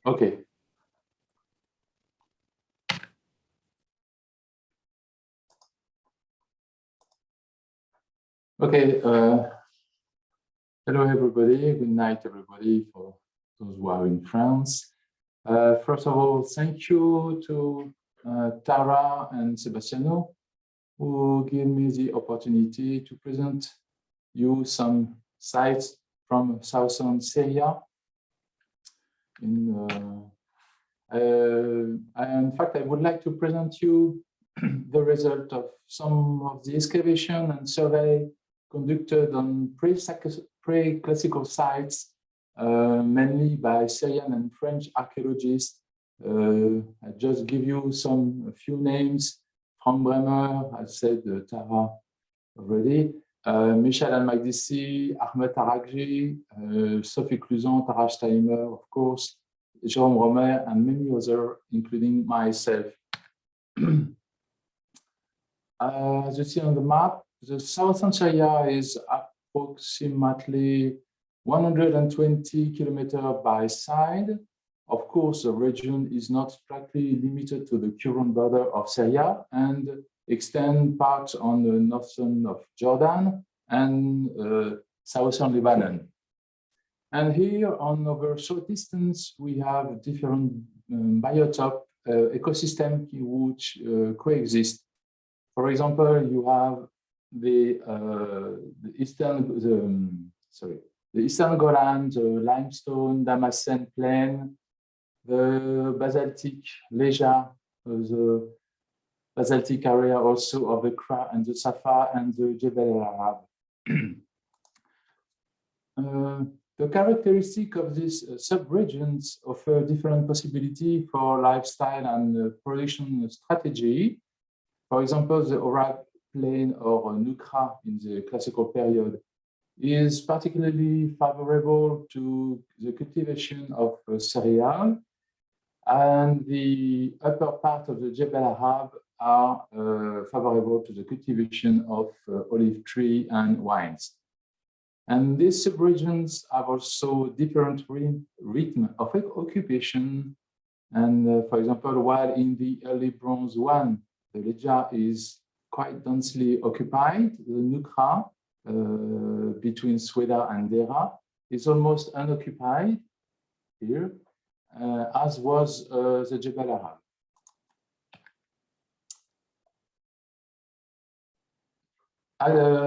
Okay. Okay. Hello, everybody. Good night, everybody, for those who are in France. First of all, thank you to Tara and Sebastiano, who gave me the opportunity to present you some sites from southern Syria. In fact, I would like to present you the result of some of the excavation and survey conducted on pre-classical sites, mainly by Syrian and French archaeologists. I just give you a few names: Frank Bremer, I said Tara already, Michel Al-Magdisi, Ahmed Aragji, Sophie Cluzan, Tara Steimer, of course, Jérôme Romer, and many others, including myself. As you see on the map, the southern Syria is approximately 120 kilometers by side. Of course, the region is not strictly limited to the current border of Syria and extend parts on the northern of Jordan and southern Lebanon. And here on over short distance, we have different biotope ecosystem which coexist. For example, you have the Eastern Golan, the limestone Damascus plain, the basaltic leja, the basaltic area also of the Kra and the Safa and the Jebel Arab. The characteristic of these sub-regions offer different possibility for lifestyle and production strategy. For example, the Arab plain or Nukra in the classical period is particularly favorable to the cultivation of cereal, and the upper part of the Jebel Arab are favorable to the cultivation of olive tree and wines. And these subregions have also different rhythm of occupation. And for example, while in the early Bronze one, the Leja is quite densely occupied, the Nukra between Sweda and Dera is almost unoccupied here, as was the Jebel Arab.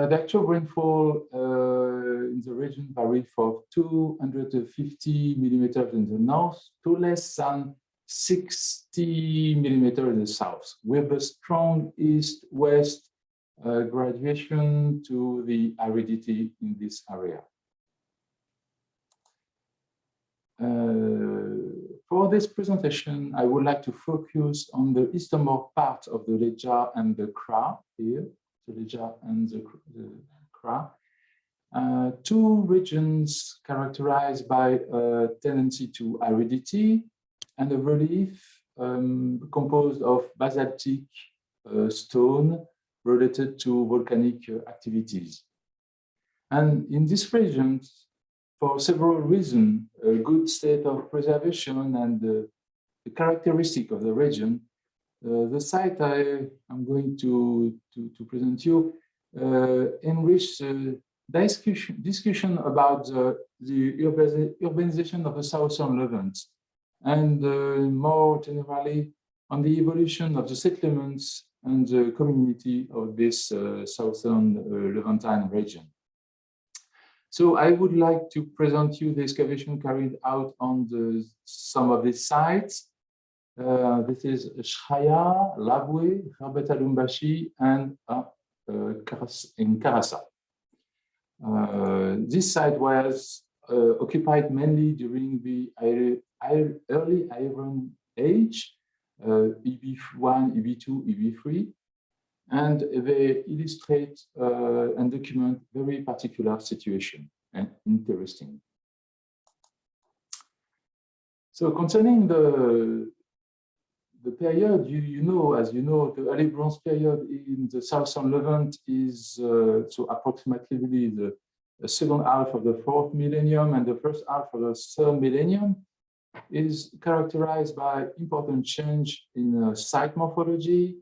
The actual rainfall in the region varied from 250 millimeters in the north to less than 60 millimeters in the south, with a strong east-west graduation to the aridity in this area. For this presentation, I would like to focus on the easternmost part of the Leja and the Kra here. The Leja and the Kra, two regions characterized by a tendency to aridity and a relief composed of basaltic stone related to volcanic activities. And in these regions, for several reasons, a good state of preservation and the characteristic of the region, the site I'm going to present you enrich discussion about the urbanization of the southern Levant, and more generally on the evolution of the settlements and the community of this southern Levantine region. So I would like to present you the excavation carried out on some of these sites. This is Shaya, Labweh, Khabet al-Umbashi, and in Karasa. This site was occupied mainly during the early Iron Age, EB1, EB2, EB3, and they illustrate and document very particular situation and interesting. So concerning the period, as you know, the early Bronze period in the southern Levant is so approximately the second half of the 4th millennium and the first half of the 3rd millennium. is characterized by important change in site morphology,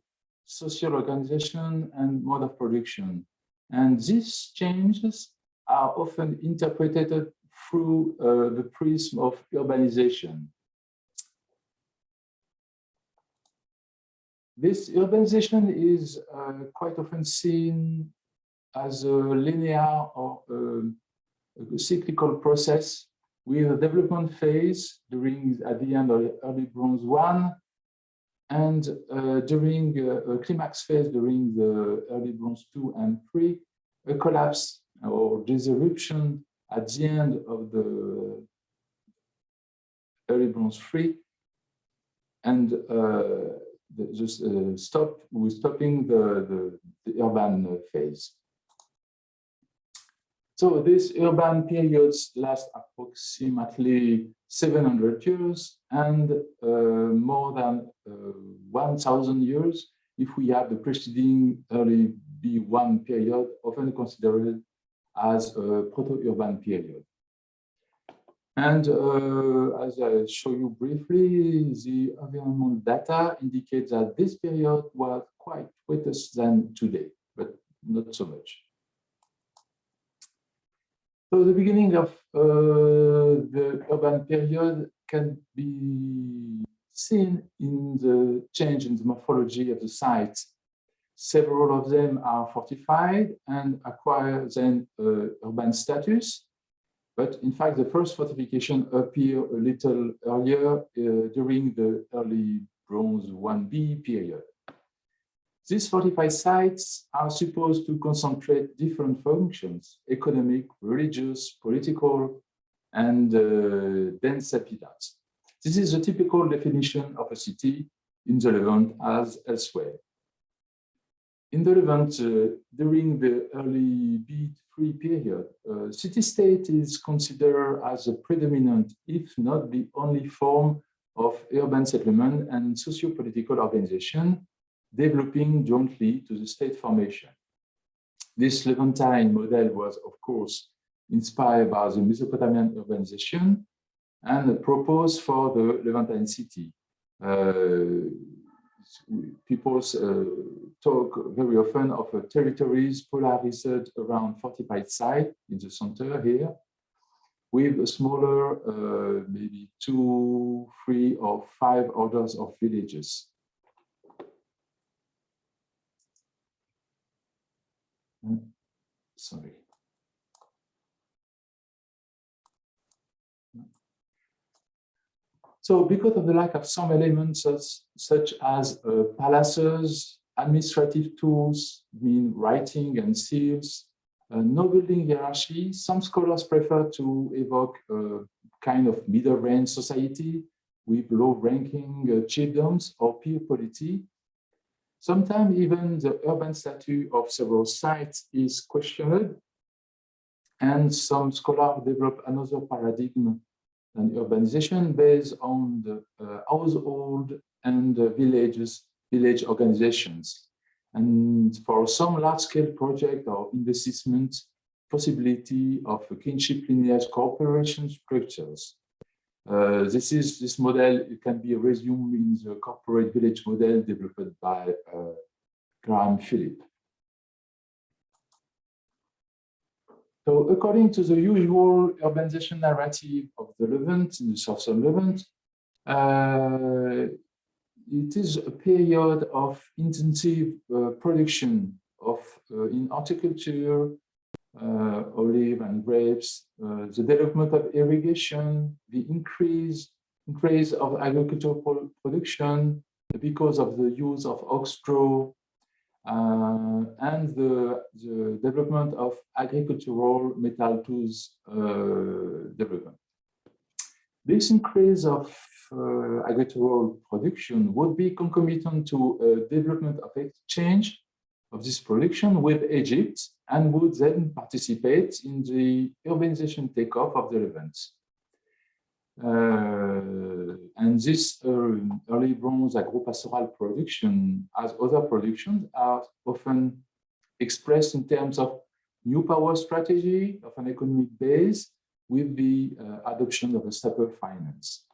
social organization, and mode of production. And these changes are often interpreted through the prism of urbanization. This urbanization is quite often seen as a linear or a cyclical process with a development phase at the end of the early Bronze 1 and during a climax phase during the early Bronze 2 and 3, a collapse or disruption at the end of the early Bronze 3, and stopping the urban phase. So these urban periods last approximately 700 years and more than 1,000 years if we have the preceding early B1 period, often considered as a proto-urban period. And as I show you briefly, the environmental data indicates that this period was quite wetter than today, but not so much. So the beginning of the urban period can be seen in the change in the morphology of the sites. Several of them are fortified and acquire then urban status. But in fact, the first fortification appeared a little earlier during the early Bronze 1B period. These fortified sites are supposed to concentrate different functions: economic, religious, political, and dense habitats. This is a typical definition of a city in the Levant as elsewhere. In the Levant, during the early B3 period, city-state is considered as a predominant, if not the only form of urban settlement and socio-political organization, developing jointly to the state formation. This Levantine model was, of course, inspired by the Mesopotamian urbanization and proposed for the Levantine city. People talk very often of territories polarized around fortified sites in the center here, with a smaller, maybe 2, 3, or 5 orders of villages. Sorry. So because of the lack of some elements such as palaces, administrative tools, writing and seals, no building hierarchy, some scholars prefer to evoke a kind of middle-range society with low-ranking chiefdoms or peer polity. Sometimes even the urban status of several sites is questioned, and some scholars develop another paradigm than urbanization based on the household and village organizations. And for some large-scale project or investment, possibility of kinship lineage cooperation structures. This model can be resumed in the corporate village model developed by Graham Philip. So according to the usual urbanization narrative of the Levant, in the Southern Levant, it is a period of intensive production of in horticulture, olive and grapes, the development of irrigation, the increase of agricultural production because of the use of ox straw, and the development of agricultural metal tools development. This increase of agricultural production would be concomitant to a development of exchange of this production with Egypt and would then participate in the urbanization takeoff of the Levant. And this early bronze agro-pastoral production, as other productions, are often expressed in terms of new power strategy of an economic base with the adoption of a stepper finance.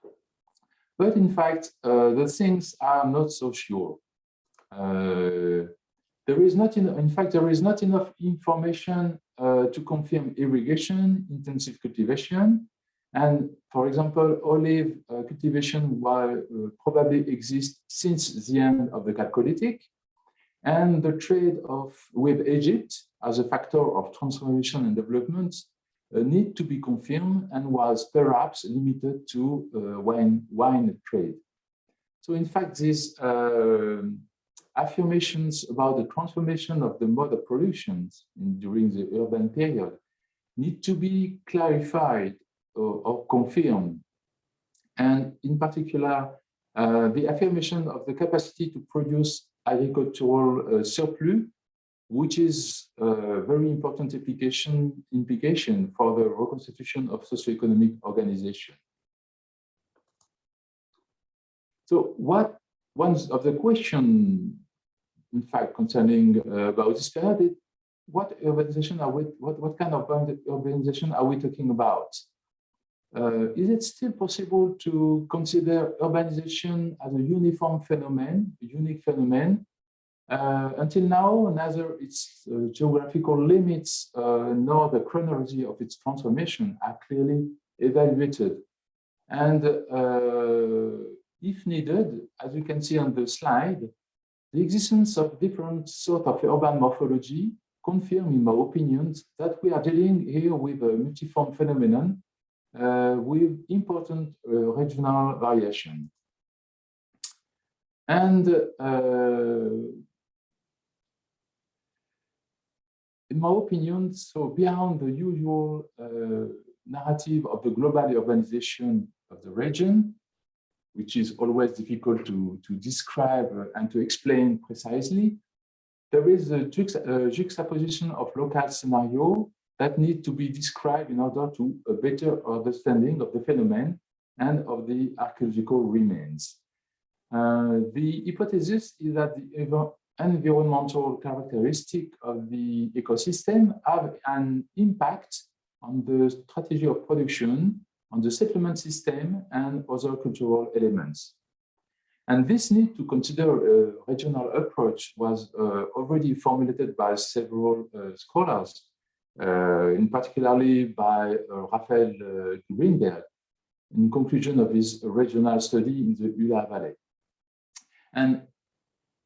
But in fact, the things are not so sure. There is not enough information to confirm irrigation, intensive cultivation, and, for example, olive cultivation will probably exist since the end of the Chalcolithic, and the trade with Egypt as a factor of transformation and development need to be confirmed and was perhaps limited to wine trade. So, in fact, these affirmations about the transformation of the mode of production during the urban period need to be clarified or confirmed. And in particular, the affirmation of the capacity to produce agricultural surplus, which is a very important implication for the reconstitution of socioeconomic organization. So one of the questions, in fact, concerning about this period, what urbanization are we, what kind of urbanization are we talking about? Is it still possible to consider urbanization as a uniform phenomenon, a unique phenomenon? Until now, neither its geographical limits nor the chronology of its transformation are clearly evaluated. And if needed, as you can see on the slide, the existence of different sorts of urban morphology confirm, in my opinion, that we are dealing here with a multiform phenomenon with important regional variation. And in my opinion, so beyond the usual narrative of the global urbanization of the region, which is always difficult to describe and to explain precisely, there is a juxtaposition of local scenarios that need to be described in order to a better understanding of the phenomenon and of the archaeological remains. The hypothesis is that the environmental characteristics of the ecosystem have an impact on the strategy of production, on the settlement system, and other cultural elements. And this need to consider a regional approach was already formulated by several scholars, in particularly by Raphael Greenberg, in conclusion of his regional study in the Ula Valley. And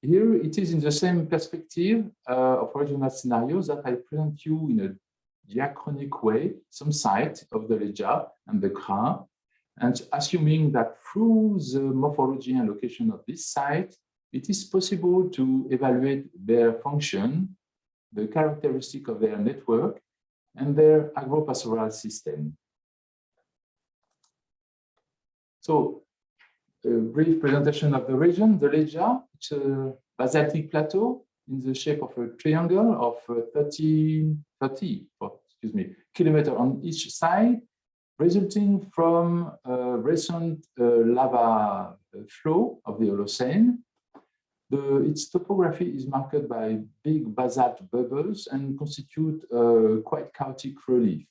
here it is in the same perspective of regional scenarios that I present you in a diachronic way some site of the Leja and the Kra, and assuming that through the morphology and location of this site, it is possible to evaluate their function, the characteristic of their network, and their agro-pastoral system. So, a brief presentation of the region. The Leja, it's a basaltic plateau in the shape of a triangle of 30 kilometers on each side, resulting from a recent lava flow of the Holocene. Its topography is marked by big basalt bubbles and constitute a quite chaotic relief.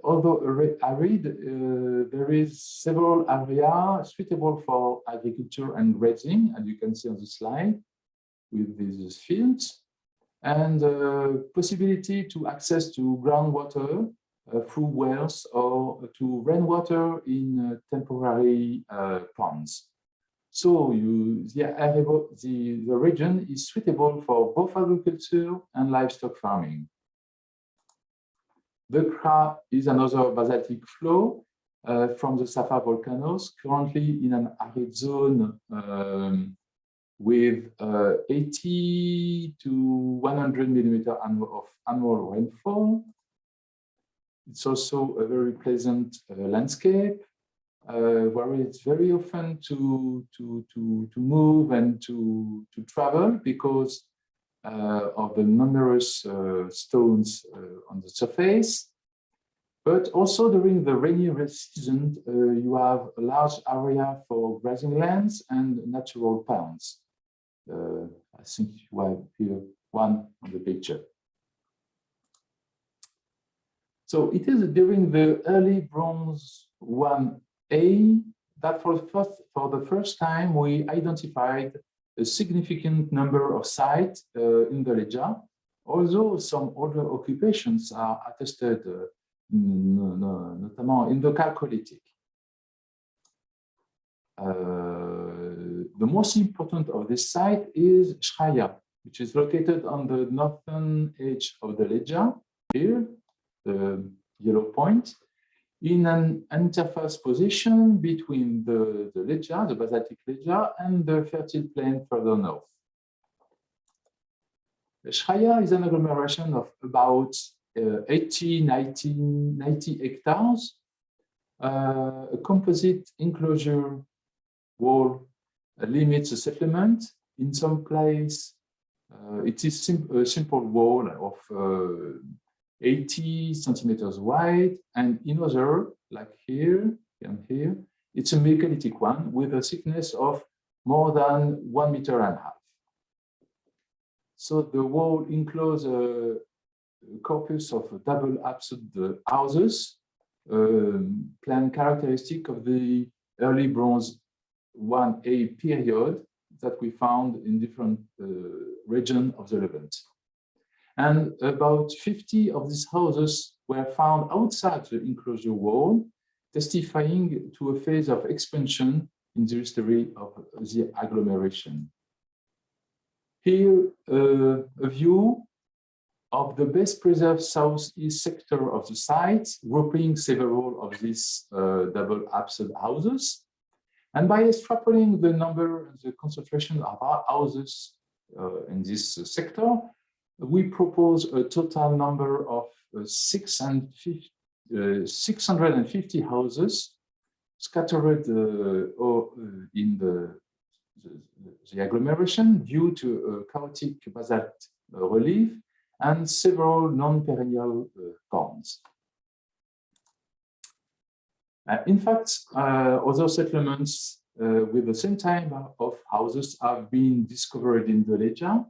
Although arid, there is several areas suitable for agriculture and grazing, as you can see on the slide, with these fields, and possibility to access to groundwater through wells or to rainwater in temporary ponds. So the region is suitable for both agriculture and livestock farming. The Kra is another basaltic flow from the Safa volcanoes, currently in an arid zone with 80 to 100 millimeters of annual rainfall. It's also a very pleasant landscape where it's very often to move and to travel because of the numerous stones on the surface. But also during the rainy season, you have a large area for grazing lands and natural ponds. I think you have here one on the picture. So it is during the early Bronze 1A that for the first time we identified a significant number of sites in the Legia, although some older occupations are attested, notamment in the Chalcolithic. The most important of this site is Shraya, which is located on the northern edge of the Legia, here, the yellow point, in an interface position between the Legia, the basaltic Legia, and the fertile plain further north. Shraya is an agglomeration of about 90 hectares, a composite enclosure wall limits the settlement. In some place, it is a simple wall of 80 centimeters wide, and in other, like here and here, it's a megalithic one with a thickness of more than 1.5 meters. So the wall encloses a corpus of double-apsed houses, plan characteristic of the early Bronze 1A period that we found in different regions of the Levant. And about 50 of these houses were found outside the enclosure wall, testifying to a phase of expansion in the history of the agglomeration. Here, a view of the best preserved southeast sector of the site, grouping several of these double-apsed houses. And by extrapolating the number and the concentration of our houses in this sector, we propose a total number of 650 houses scattered in the agglomeration due to a chaotic basalt relief and several non-perennial ponds. In fact, other settlements with the same type of houses have been discovered in the Legia.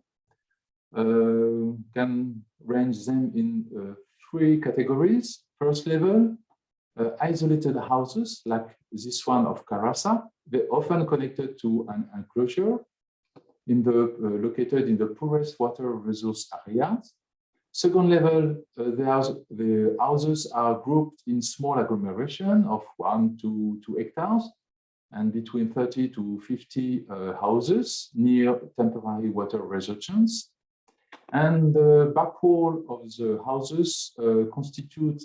Can range them in 3 categories. First level, isolated houses like this one of Karasa. They're often connected to an enclosure located in the poorest water resource areas. Second level, the houses are grouped in small agglomeration of 1 to 2 hectares and between 30 to 50 houses near temporary water resorptions. And the back wall of the houses constitute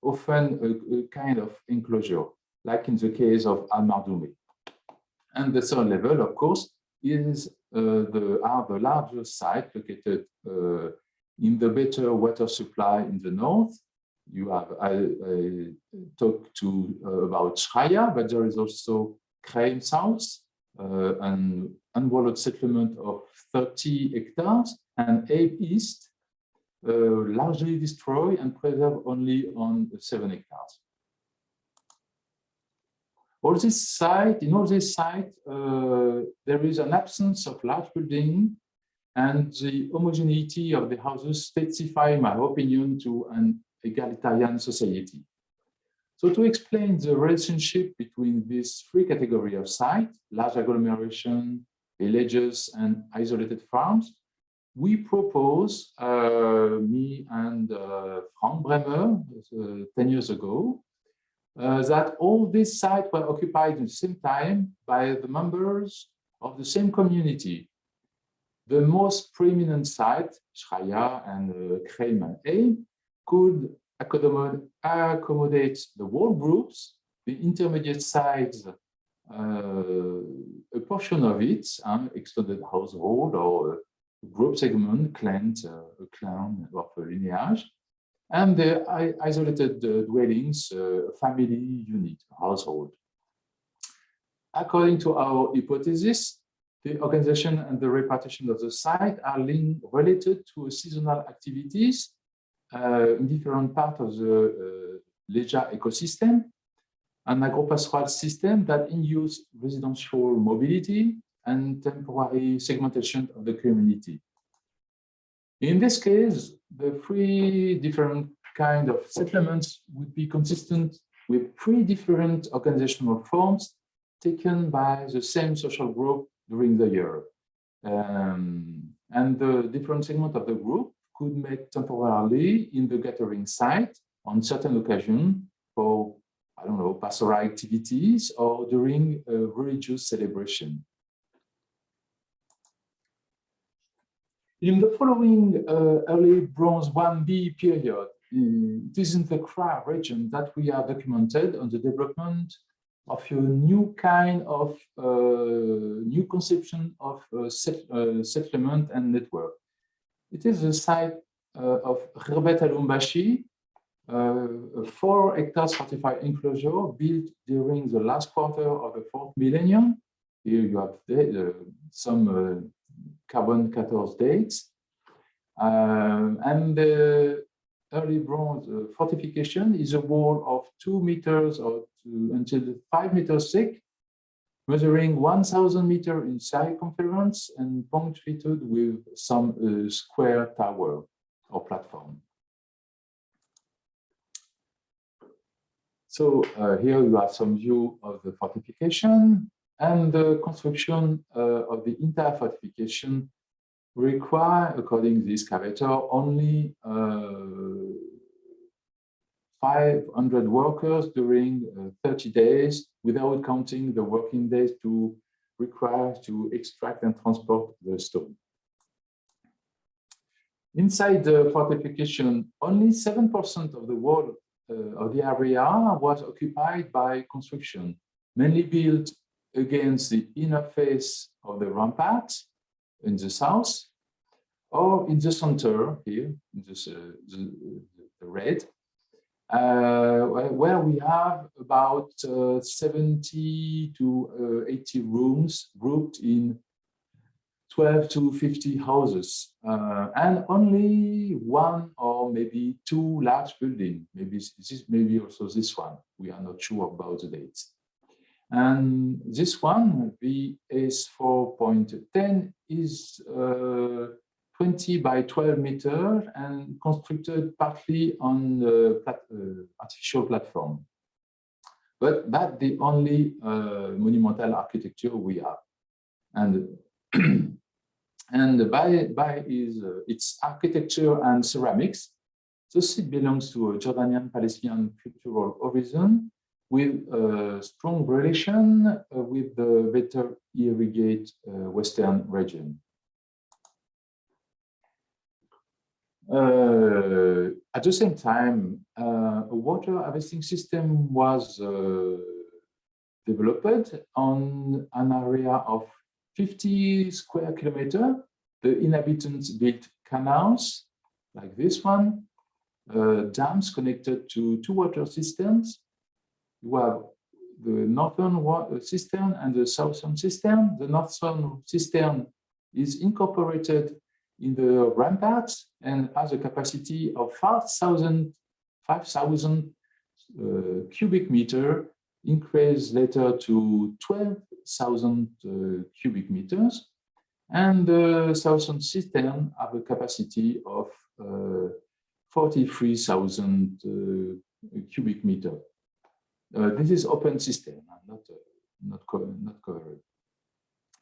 often a kind of enclosure, like in the case of Al-Mardoumi. And the third level, of course, is the larger site located in the better water supply in the north. You have I talked about Shraya, but there is also Kreim South, an unwalled settlement of 30 hectares, and Abe East, largely destroyed and preserved only on 7 hectares. In all this site, there is an absence of large building, and the homogeneity of the houses specify my opinion to an egalitarian society. So to explain the relationship between these 3 categories of site, large agglomeration, villages, and isolated farms, we propose, me and Frank Bremer, 10 years ago, that all these sites were occupied at the same time by the members of the same community. The most prominent site, Shraya and Kreim and A, could accommodate the whole groups, the intermediate sites, a portion of it, extended household or group segment, clan of a lineage, and the isolated dwellings, family unit, household. According to our hypothesis, the organization and the repartition of the site are related to seasonal activities in different parts of the Legia ecosystem, an agropastoral system that induces residential mobility and temporary segmentation of the community. In this case, the 3 different kind of settlements would be consistent with 3 different organizational forms taken by the same social group during the year. And the different segments of the group could meet temporarily in the gathering site on certain occasions for, I don't know, pastoral activities or during a religious celebration. In the following early Bronze 1B period, it is in the Kra region that we are documented on the development of a new kind of new conception of settlement and network. It is the site of Rebet al-Umbashi, a 4 hectares fortified enclosure built during the last quarter of the 4th millennium. Here you have some carbon 14 dates. And the early bronze fortification is a wall of 2 meters or until 5 meters thick, measuring 1,000 meters in circumference and punctuated with some square tower or platform. So here you have some view of the fortification, and the construction of the entire fortification require, according to the excavator, only 500 workers during 30 days, without counting the working days required to extract and transport the stone. Inside the fortification, only 7% of the wall of the area was occupied by construction, mainly built against the inner face of the rampart in the south, or in the center here, in this, the red, where we have about 70 to 80 rooms grouped in 12 to 50 houses, and only 1 or maybe 2 large buildings. Maybe also this one. We are not sure about the dates. And this one, VS 4.10, is 20 by 12 meters and constructed partly on the artificial platform. But that's the only monumental architecture we have. And and by its architecture and ceramics, the site belongs to a Jordanian-Palestinian cultural horizon with a strong relation with the better irrigated western region. At the same time, a water harvesting system was developed on an area of 50 square kilometers. The inhabitants built canals like this one, dams connected to 2 water systems. You have the northern water cistern and the southern cistern. The northern cistern is incorporated in the ramparts and has a capacity of 5,000 cubic meter, increased later to 12,000 cubic meters. And the southern cistern have a capacity of 43,000 cubic meter. This is open system, not covered.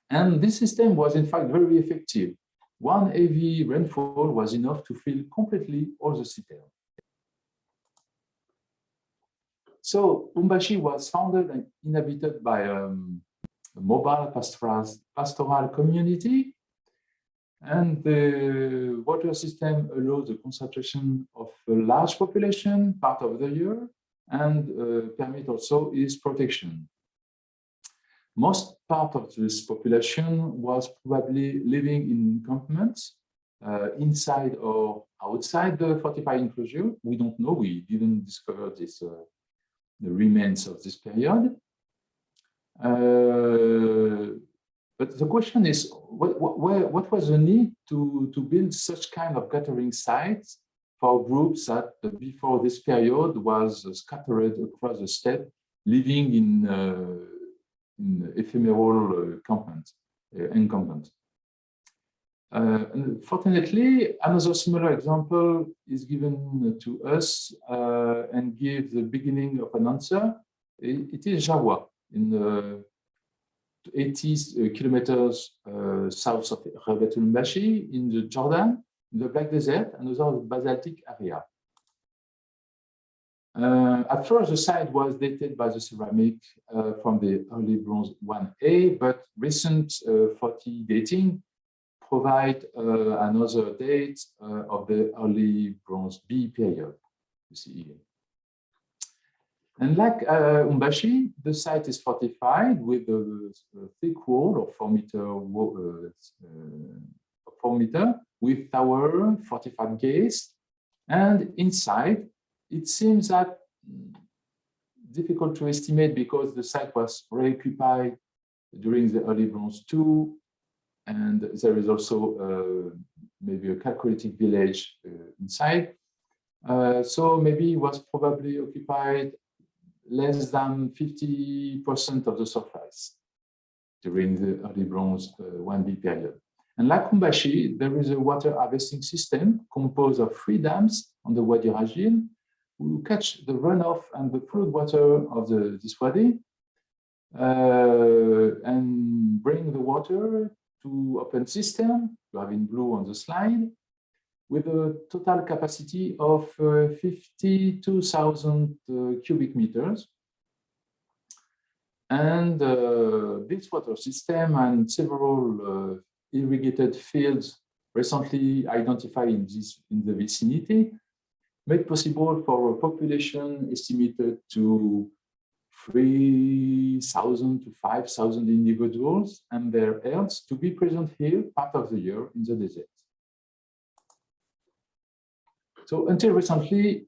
And this system was in fact very effective. 1 heavy rainfall was enough to fill completely all the cistern. So Umbashi was founded and inhabited by a mobile pastoral community, and the water system allows the concentration of a large population part of the year, and permit also its protection. Most part of this population was probably living in encampments inside or outside the fortified enclosure. We don't know. We didn't discover this, the remains of this period. But the question is, what was the need to build such kind of gathering sites for groups that before this period was scattered across the steppe, living in ephemeral encampment? Unfortunately, another similar example is given to us and gives the beginning of an answer. It is Jawa in the 80 kilometers south of Rabat al-Mbashi in the Jordan, in the Black Desert, another basaltic area. At first, the site was dated by the ceramic from the early Bronze 1A, but recent 40 dating provide another date of the early Bronze B period, you see here. And like Umbashi, the site is fortified with a thick wall of 4 meter with tower, fortified gates, and inside it seems that difficult to estimate because the site was reoccupied during the early Bronze II, and there is also maybe a Chalcolithic village inside. So maybe it was probably occupied less than 50% of the surface during the early Bronze 1B period. And like Umbashi, there is a water harvesting system composed of 3 dams on the Wadi Rajil who catch the runoff and the flood water of this wadi and bring the water to open cistern, you have in blue on the slide, with a total capacity of 52,000 cubic meters. And this water system and several irrigated fields recently identified in the vicinity made possible for a population estimated to 3,000 to 5,000 individuals and their herds to be present here part of the year in the desert. So until recently,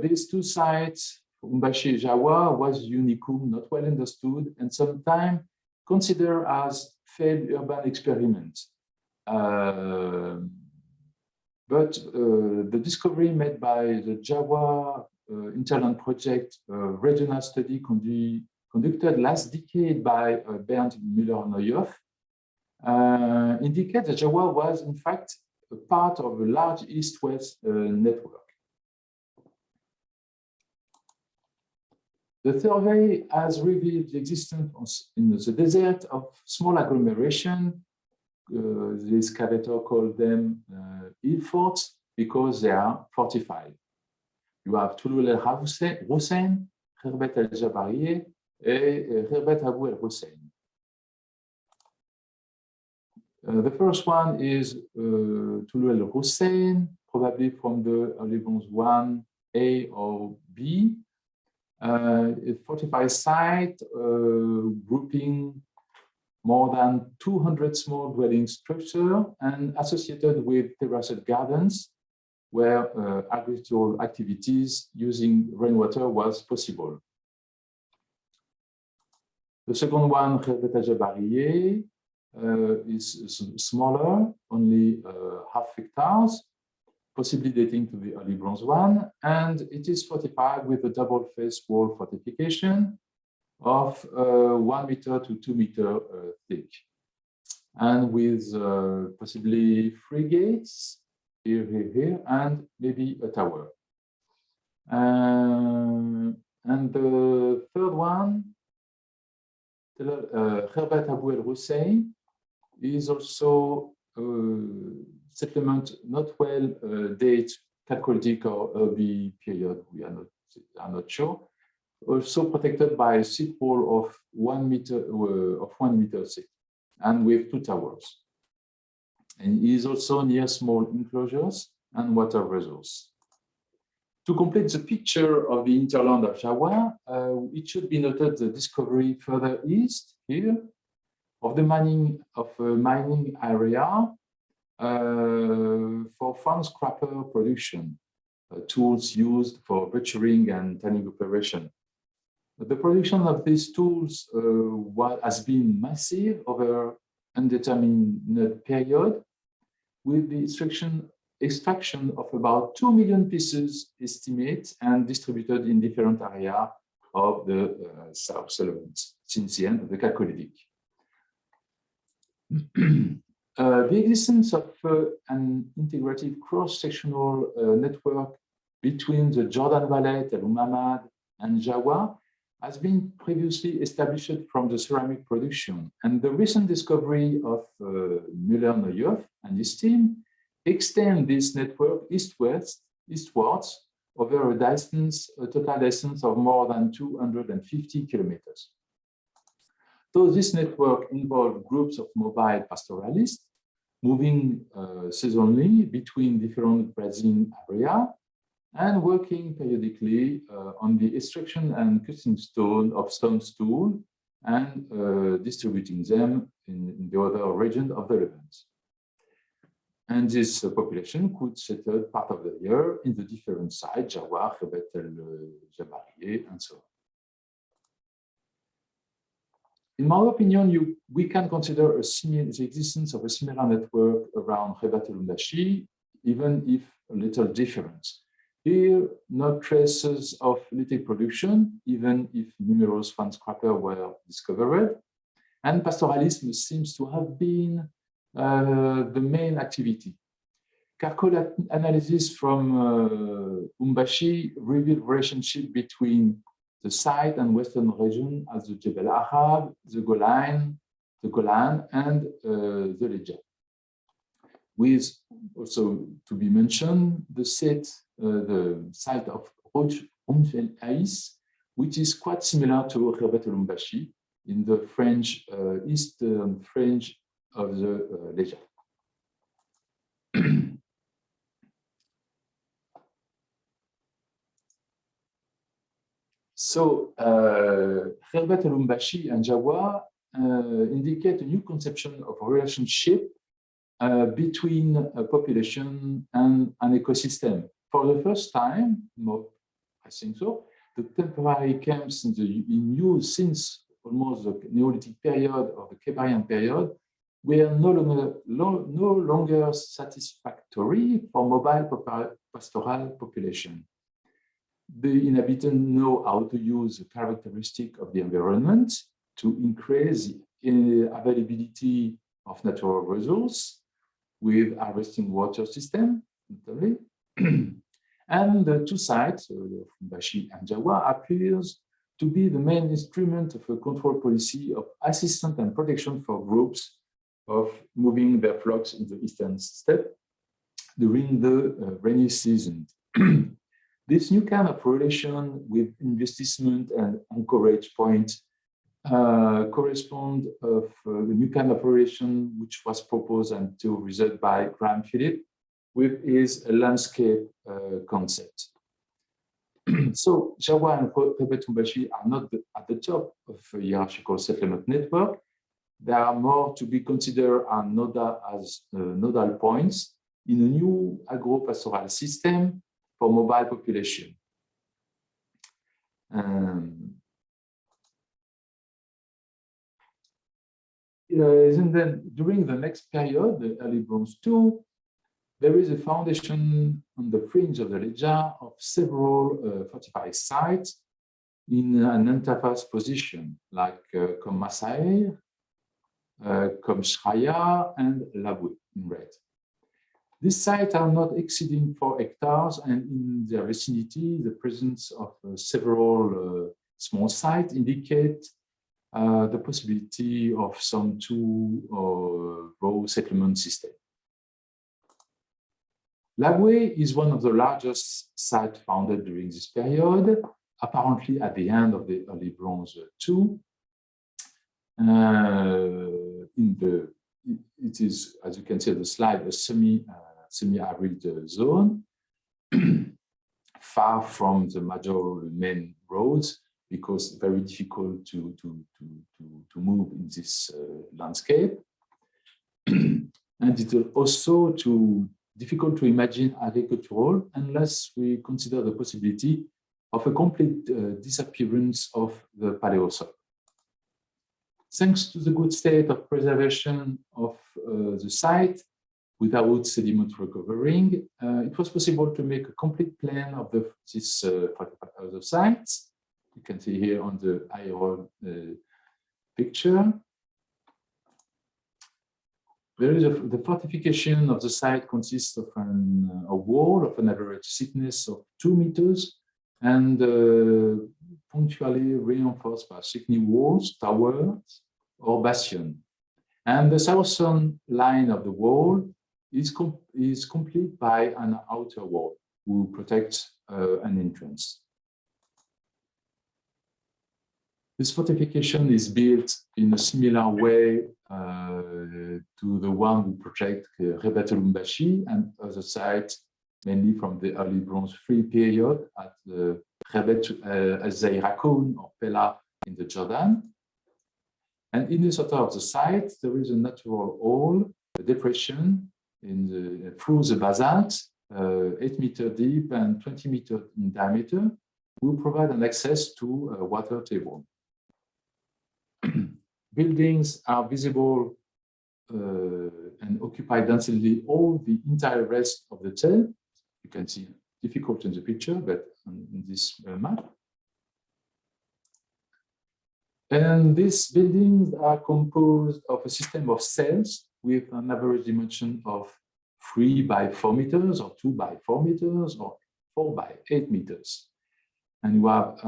these 2 sites, Umbashi and Jawa, was unicum, not well understood, and sometimes considered as failed urban experiments. But the discovery made by the Jawa Interland project regional study conducted last decade by Bernd Müller-Neuhoff indicate that Jawa was in fact a part of a large east-west network. The survey has revealed the existence in the desert of small agglomeration. The excavator called them hill forts because they are fortified. You have Touloul el-Hussein, Khirbet el-Jabarieh, and Khirbet Abu el-Hussein. The first one is Touloul el-Hussein, probably from the early Bronze 1A or B. A fortified site grouping more than 200 small dwelling structures and associated with terraced gardens where agricultural activities using rainwater was possible. The second one, Khirbet el-Jabarieh, is smaller, only half hectares, possibly dating to the early Bronze 1, and it is fortified with a double-faced wall fortification of 1 meter to 2 meter thick, and with possibly 3 gates, here, and maybe a tower. And the third one, Khirbet Abu el-Hussein, is also settlement not well date Chalcolithic or Urbi period. We are not sure. Also protected by a thick wall of 1 meter thick, and with 2 towers. And it is also near small enclosures and water resource. To complete the picture of the hinterland of Jawa, it should be noted the discovery further east here of the mining area for farm scrapper production, tools used for butchering and tanning operation. The production of these tools has been massive over undetermined period, with the extraction of about 2 million pieces estimated and distributed in different areas of the South Solomons since the end of the Chalcolithic. The existence of an integrative cross-sectional network between the Jordan Valley, Tel Ummamad, and Jawa has been previously established from the ceramic production. And the recent discovery of Müller-Neuhoff and his team extend this network eastwards over a total distance of more than 250 kilometers. So this network involved groups of mobile pastoralists moving seasonally between different grazing areas and working periodically on the extraction and cutting of stone stool and distributing them in the other region of the Levant. And this population could settle part of the year in the different sites, Jawar, Khabet el-Jabarieh, and so on. In my opinion, we can consider the existence of a similar network around Khabet el-Umbashi, even if a little different. Here, no traces of lithic production, even if numerous fan scrappers were discovered, and pastoralism seems to have been the main activity. Charcoal analysis from Umbashi revealed relationship between the site and western region as the Jebel Ahab, the Golan, and the Leja. With also to be mentioned the site of Rouj el Ais, which is quite similar to Khabet el-Umbashi in the French eastern fringe of the Leja. So, Khabet el-Umbashi and Jawa indicate a new conception of relationship between a population and an ecosystem. For the first time, I think so, the temporary camps in use since almost the Neolithic period or the Khmerian period were no longer satisfactory for mobile pastoral population. The inhabitants know how to use the characteristic of the environment to increase the availability of natural resources with harvesting water system, notably. And the two sites, Umbashi and Jawa, appears to be the main instrument of a control policy of assistance and protection for groups of moving their flocks in the eastern steppe during the rainy season. This new kind of relation with investment and anchorage point correspond of the new kind of relation which was proposed and to result by Graham Philip with his landscape concept. So Jawa and Khabet el-Umbashi are not at the top of a hierarchical settlement network. They are more to be considered as nodal points in a new agro-pastoral system for mobile population. And then during the next period, the early Bronze II, there is a foundation on the fringe of the Leja of several fortified sites in an interface position, like Kom Masair, Kom Shraya, and Labweh in red. These sites are not exceeding 4 hectares, and in their vicinity, the presence of several small sites indicate the possibility of some two-row settlement system. Labweh is one of the largest sites founded during this period, apparently at the end of the early Bronze II. It is, as you can see on the slide, a semi-arid zone, far from the major main roads, because very difficult to move in this landscape. And it is also difficult to imagine agricultural unless we consider the possibility of a complete disappearance of the Paleozoic. Thanks to the good state of preservation of the site without sediment recovering, it was possible to make a complete plan of the sites. You can see here on the aerial picture. There is the fortification of the site consists of a wall of an average thickness of 2 meters and punctually reinforced by thickness walls, towers, or bastion. And the southern line of the wall is complete by an outer wall who protects an entrance. This fortification is built in a similar way to the one we project Rebat el-Umbashi and other sites, mainly from the early Bronze Free period at the Rebat al-Zayrakun or Pella in the Jordan. And in the center of the site, there is a natural hole, a depression through the basalt, 8 meters deep and 20 meters in diameter, will provide an access to a water table. Buildings are visible and occupy densely all the entire rest of the tail. You can see difficult in the picture, but in this map. And these buildings are composed of a system of cells with an average dimension of 3 by 4 meters, or 2 by 4 meters, or 4 by 8 meters. And you have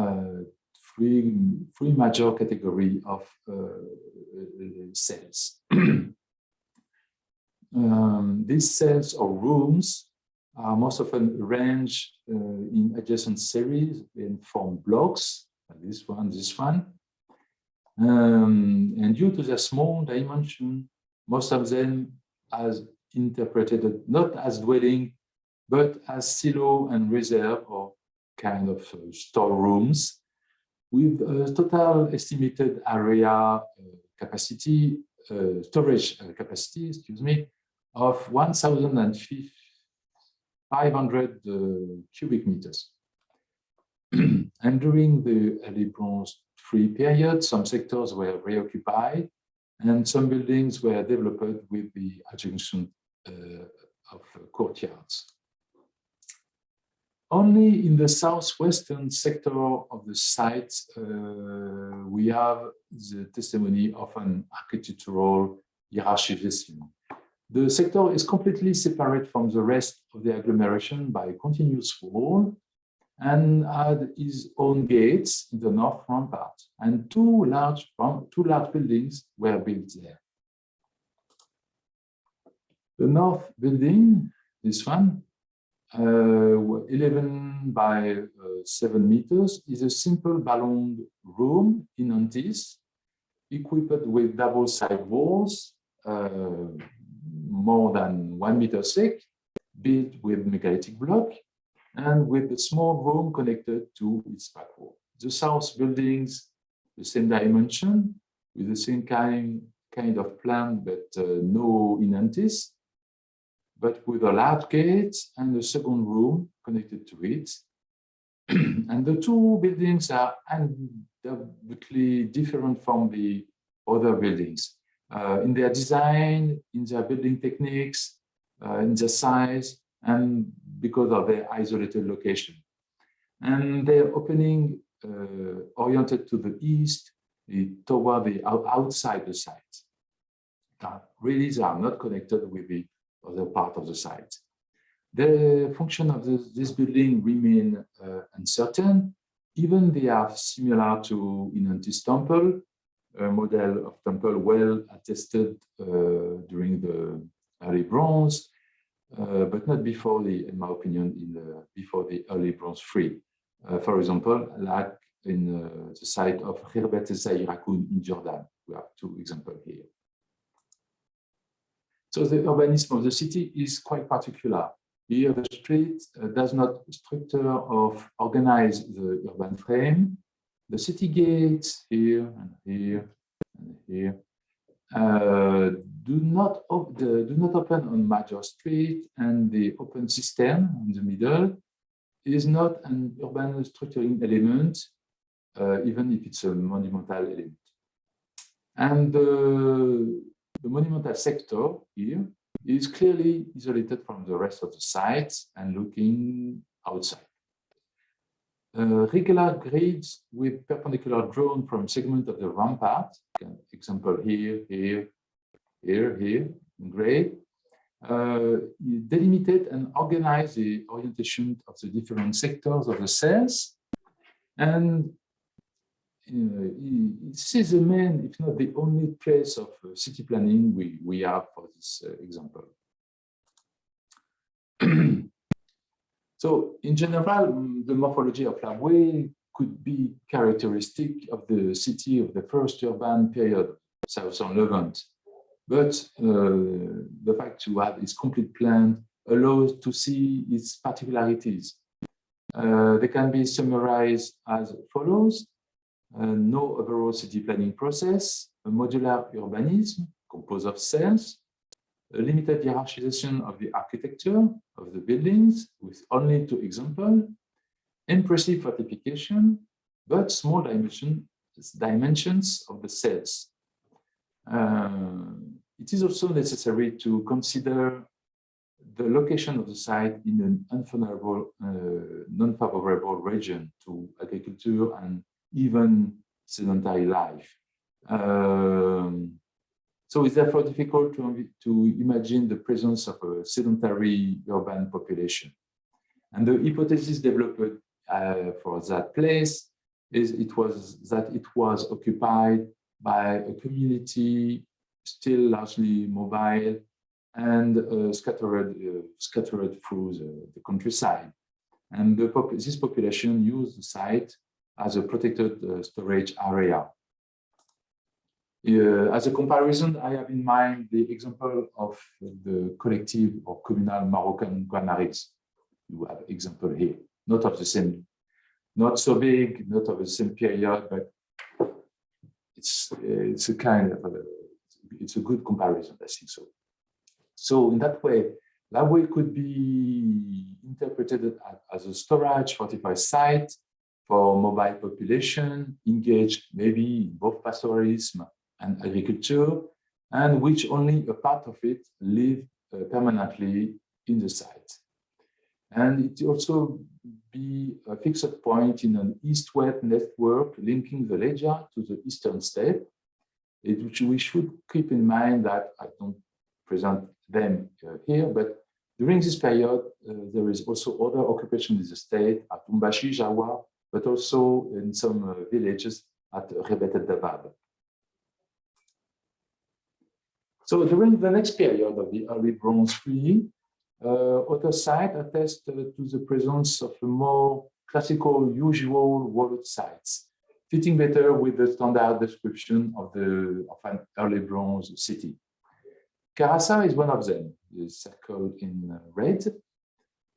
three major categories of cells. These cells or rooms are most often arranged in adjacent series and form blocks, like this one. And due to their small dimension, most of them as interpreted not as dwelling, but as silo and reserve or kind of storerooms with a total estimated area capacity, storage capacity, excuse me, of 1,500 cubic meters. And during the early Bronze Free period, some sectors were reoccupied and some buildings were developed with the adjunction of courtyards. Only in the southwestern sector of the site, we have the testimony of an architectural hierarchization. The sector is completely separate from the rest of the agglomeration by a continuous wall and had its own gates in the north rampart, and two large buildings were built there. The north building, this one, 11 by 7 meters, is a simple ballooned room in Antis, equipped with double side walls, more than 1 meter thick, built with megalithic block, and with a small room connected to its back wall. The south buildings, the same dimension, with the same kind of plan, but no inantis, but with a large gate and a second room connected to it. And the two buildings are undoubtedly different from the other buildings in their design, in their building techniques, in their size, and because of their isolated location. And their opening oriented to the east, toward the outside the site. Really, they are not connected with the other part of the site. The function of this building remain uncertain, even they are similar to Inantis temple, a model of temple well attested during the early Bronze, but not before in my opinion, before the early Bronze Free. For example, like in the site of Khirbet al-Zayrakun in Jordan. We have two examples here. So the urbanism of the city is quite particular. Here, the street does not structure or organize the urban frame. The city gates here and here and here do not open on major street, and the open system in the middle is not an urban structuring element, even if it's a monumental element. And the monumental sector here is clearly isolated from the rest of the site and looking outside. Regular grids with perpendicular drawn from segment of the rampart, example here, here, here, here, in gray, delimited and organize the orientation of the different sectors of the cells. And this is the main, if not the only place of city planning we have for this example. So in general, the morphology of Labweh could be characteristic of the city of the first urban period, Southern Levant. But the fact to have its complete plan allows to see its particularities. They can be summarized as follows: no overall city planning process, a modular urbanism composed of cells, a limited hierarchization of the architecture of the buildings with only 2 examples, impressive fortification, but small dimensions of the cells. It is also necessary to consider the location of the site in an non-favorable region to agriculture and even sedentary life. So it's therefore difficult to imagine the presence of a sedentary urban population. And the hypothesis developed for that place is it was occupied by a community still largely mobile and scattered through the countryside. And this population used the site as a protected storage area. As a comparison, I have in mind the example of the collective or communal Moroccan granaries. You have example here, not of the same, not so big, not of the same period, but it's a kind of it's a good comparison, I think so. So in that way, Labweh could be interpreted as a storage fortified site for mobile population engaged maybe in both pastoralism and agriculture, and which only a part of it live permanently in the site. And it also be a fixed point in an east-west network linking the Labweh to the eastern steppe, which we should keep in mind that I don't present them here, but during this period, there is also other occupation in the state at Umbashi, Jawa, but also in some villages at Rebet el-Dabab. So during the next period of the early Bronze III, other sites attest to the presence of a more classical, usual walled sites, fitting better with the standard description of an early Bronze city. Karasa is one of them, is circled in red.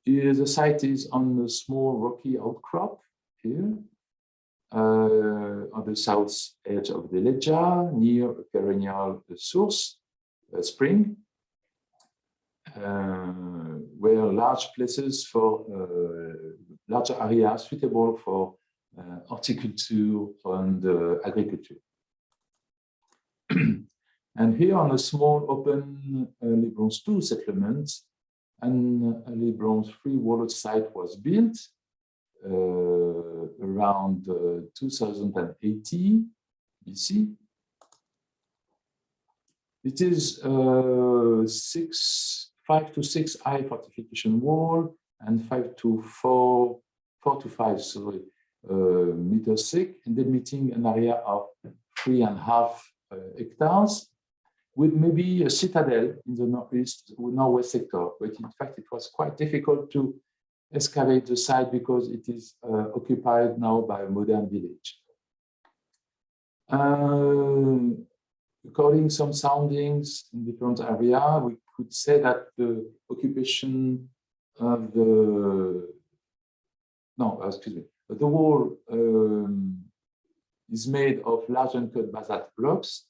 The site is on a small rocky outcrop here, on the south edge of the Labweh, near a perennial source, a spring, where large places for larger areas suitable for horticulture and agriculture. And here on a small open early Bronze II settlement, an early Bronze III walled site was built around 2080 BC. It is 5 to 6 high fortification wall and 4 to 5 meters thick, and delimiting an area of 3.5 hectares, with maybe a citadel in the northwest sector. But in fact, it was quite difficult to excavate the site because it is occupied now by a modern village. According to some soundings in different areas, we could say that the occupation of the wall is made of large uncut basalt blocks,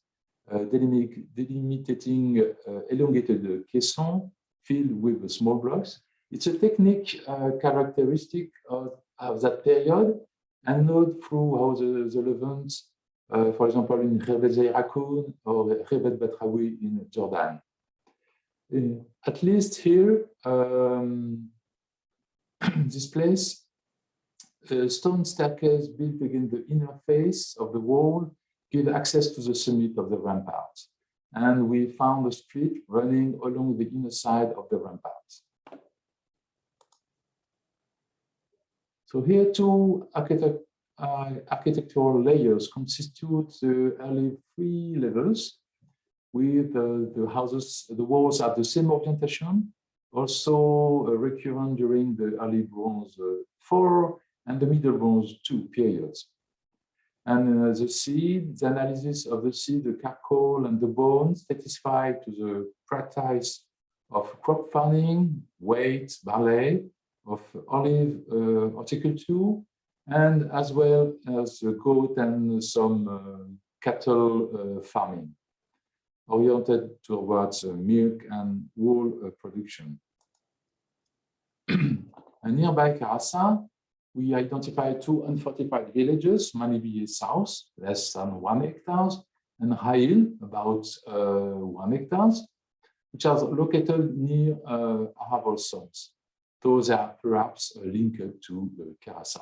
delimiting elongated caissons filled with small blocks. It's a technique characteristic of that period, and not through how the Levant, for example, in Rebet Zayrakun or Rebet Batraoui in Jordan. At least here, this place, a stone staircase built against the inner face of the wall give access to the summit of the rampart. and we found a street running along the inner side of the ramparts. So here two architectural layers constitute the early 3 levels, with the houses, the walls are the same orientation, also recurrent during the early Bronze 4 and the Middle Bronze 2 periods. And the analysis of the seed, the charcoal and the bones satisfy to the practice of crop farming, wheat, barley, of olive horticulture, and as well as goat and some cattle farming, oriented towards milk and wool production. And nearby Karasa, we identified 2 unfortified villages, Manibi South, less than 1 hectare, and Hail, about 1 hectare, which are located near Arable Sons. Those are perhaps linked to Karasa.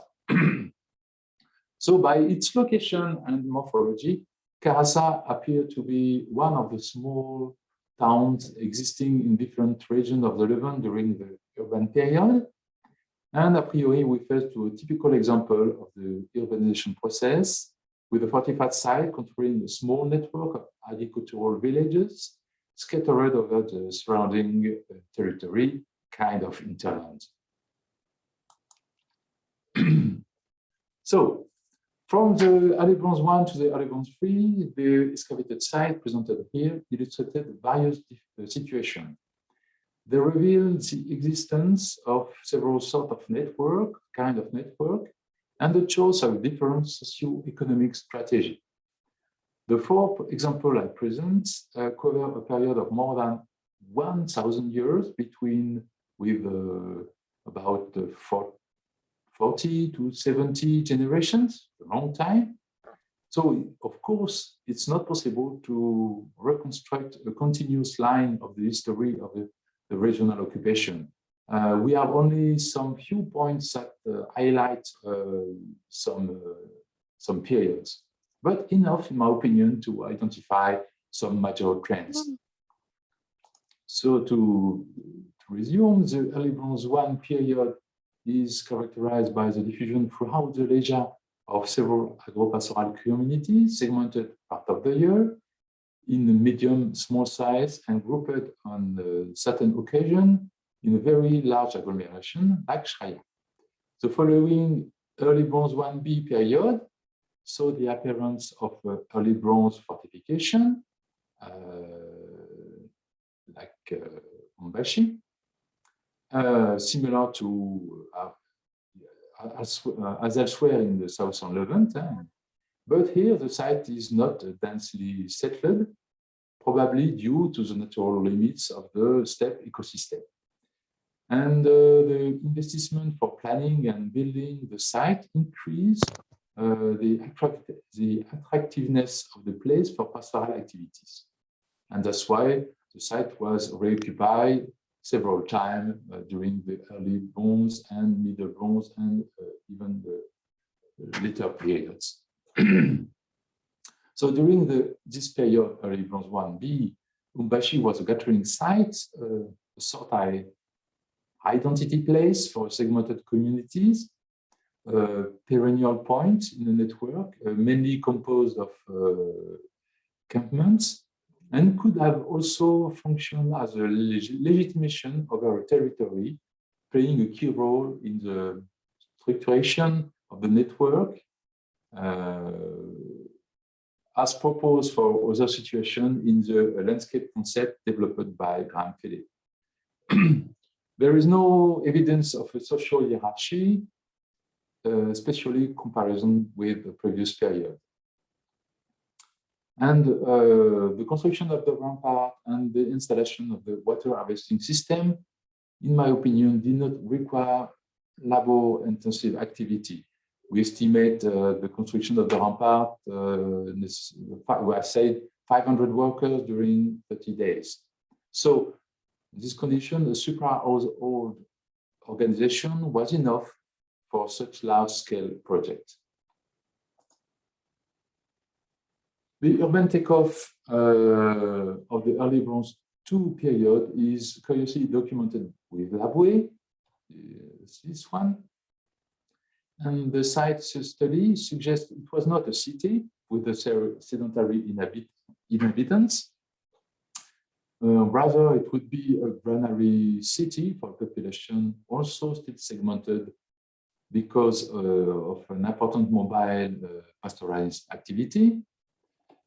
So by its location and morphology, Karasa appeared to be one of the small towns existing in different regions of the Levant during the urban period, and a priori refers to a typical example of the urbanization process, with a fortified site controlling a small network of agricultural villages scattered over the surrounding territory, kind of hinterland. So, from the early Bronze 1 to the early Bronze 3, the excavated site presented here illustrated various situations. They reveal the existence of several sorts of network, and the choice of different socio-economic strategy. The 4 examples I present cover a period of more than 1,000 years with about 40 to 70 generations, a long time. So, of course, it's not possible to reconstruct a continuous line of the history of the regional occupation. We have only some few points that highlight some periods, but enough, in my opinion, to identify some major trends. So to resume, the early Bronze 1 period is characterized by the diffusion throughout the leisure of several agro-pastoral communities, segmented part of the year, in the medium, small size, and grouped on certain occasion in a very large agglomeration, like Shraya. The following early Bronze 1B period saw the appearance of early Bronze fortification, like Umbashi, similar to as elsewhere in the southern Levant. But here the site is not densely settled, probably due to the natural limits of the steppe ecosystem. And the investment for planning and building the site increased the attractiveness of the place for pastoral activities. And that's why the site was reoccupied several times during the early Bronze and Middle Bronze and even the later periods. So during this period, early Bronze 1B, Umbashi was a gathering site, a sort of identity place for segmented communities, a perennial point in the network, mainly composed of campments, and could have also functioned as a legitimation over a territory, playing a key role in the structuration of the network, as proposed for other situations in the landscape concept developed by Graham Philip. There is no evidence of a social hierarchy, especially comparison with the previous period. And the construction of the rampart and the installation of the water harvesting system, in my opinion, did not require labor-intensive activity. We estimate the construction of the rampart, I said 500 workers during 30 days. So in this condition, a supra-household organization was enough for such large-scale project. The urban takeoff of the early Bronze II period is curiously documented with Labweh, this one. And the site study suggests it was not a city with the sedentary inhabitants. Rather, it would be a granary city for population, also still segmented because of an important mobile pastoralist activity,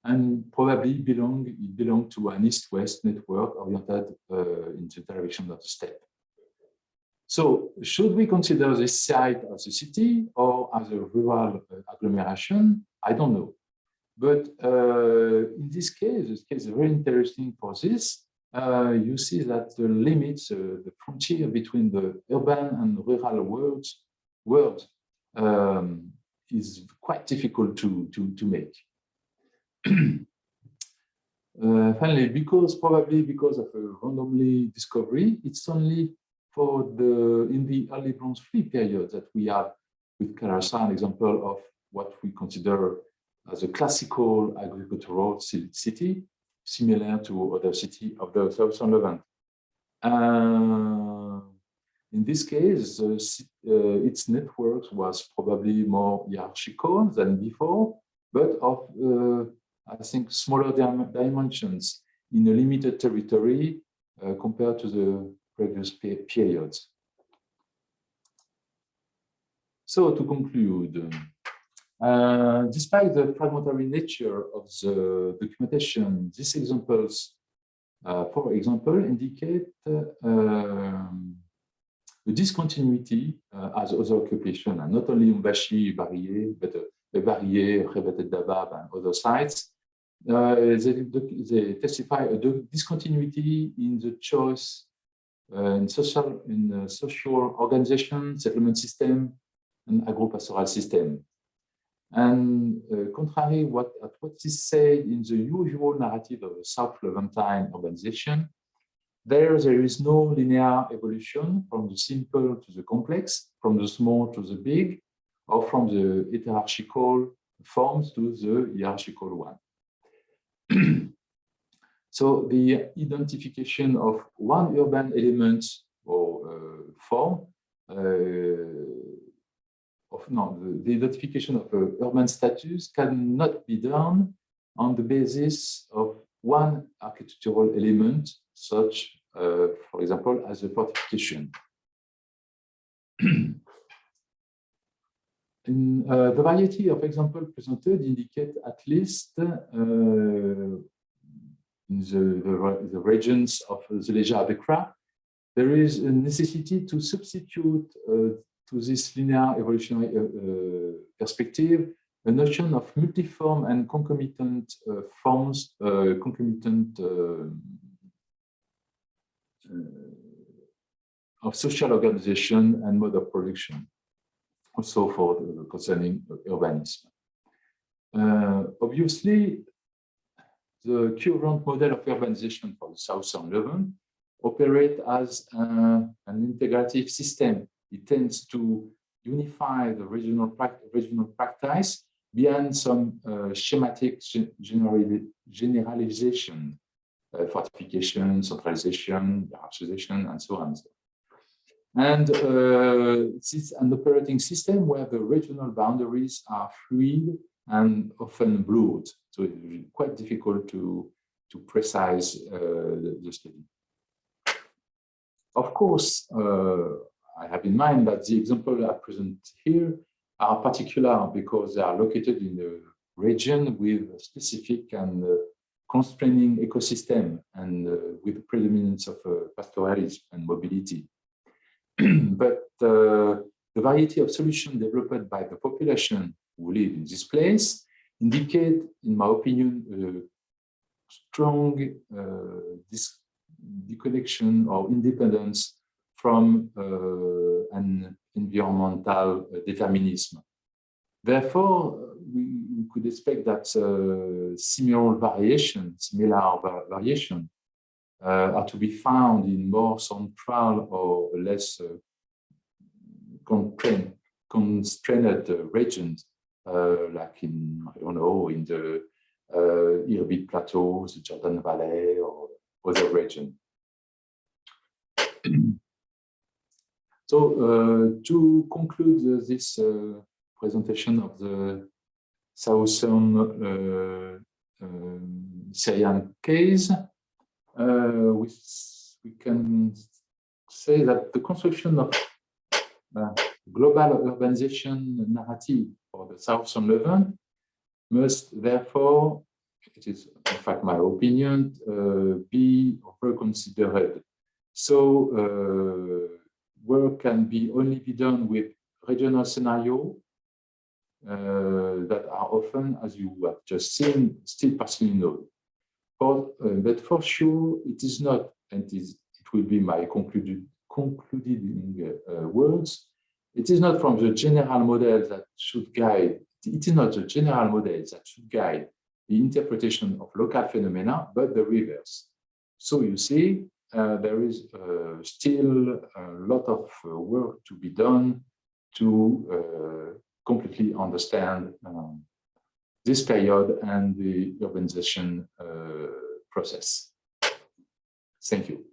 and probably belonged to an east-west network oriented in the direction of the steppe. So, should we consider this site as a city or as a rural agglomeration? I don't know. But in this case is very interesting for this. You see that the limits, the frontier between the urban and rural world is quite difficult to make. Finally, probably because of a randomly discovery, it's only in the early Bronze III period that we have with Karasa an example of what we consider as a classical agricultural city, similar to other cities of the Southern Levant. In this case, its network was probably more hierarchical than before, but of, I think, smaller dimensions in a limited territory compared to the previous periods. So to conclude, despite the fragmentary nature of the documentation, these examples, for example, indicate the discontinuity as other occupations, and not only Umbashi, Barié, but Barié, Rebetet Dabab, and other sites. They testify the discontinuity in the choice in social organization, settlement system, and agro-pastoral system. And contrary what is said in the usual narrative of the South Levantine urbanization, there is no linear evolution from the simple to the complex, from the small to the big, or from the hierarchical forms to the hierarchical one. So the identification of one urban element or form, the identification of urban status cannot be done on the basis of one architectural element, such, for example, as a fortification. The variety of examples presented indicate at least in the regions of Zaleja Bekra, there is a necessity to substitute to this linear evolutionary perspective a notion of multiform and concomitant forms, of social organization and mode of production, also for concerning urbanism. Obviously, the current model of urbanization for the Southern Levant operates as an integrative system. It tends to unify the regional practice beyond some schematic generalization, fortification, centralization, hierarchization, and so on. And it's an operating system where the regional boundaries are fluid and often blurred. So it's quite difficult to precise the study. Of course, I have in mind that the examples I present here are particular because they are located in a region with a specific and constraining ecosystem and with the predominance of pastoralism and mobility. But the variety of solutions developed by the population who live in this place indicate, in my opinion, strong disconnection or independence from an environmental determinism. Therefore, we could expect that similar variation are to be found in more central or less constrained regions, like in, I don't know, in the Irbid Plateau, the Jordan Valley, or other region. So to conclude this presentation of the southern Syrian case, we can say that the construction of global urbanization narrative for the southern Levant must therefore, it is in fact my opinion, be reconsidered. So work can only be done with regional scenarios that are often, as you have just seen, still partially known. But for sure, it is not, and it will be my concluding words, it is not from the general model that should guide, it is not the general model that should guide the interpretation of local phenomena, but the reverse. So you see, there is still a lot of work to be done to completely understand this period and the urbanization process. Thank you.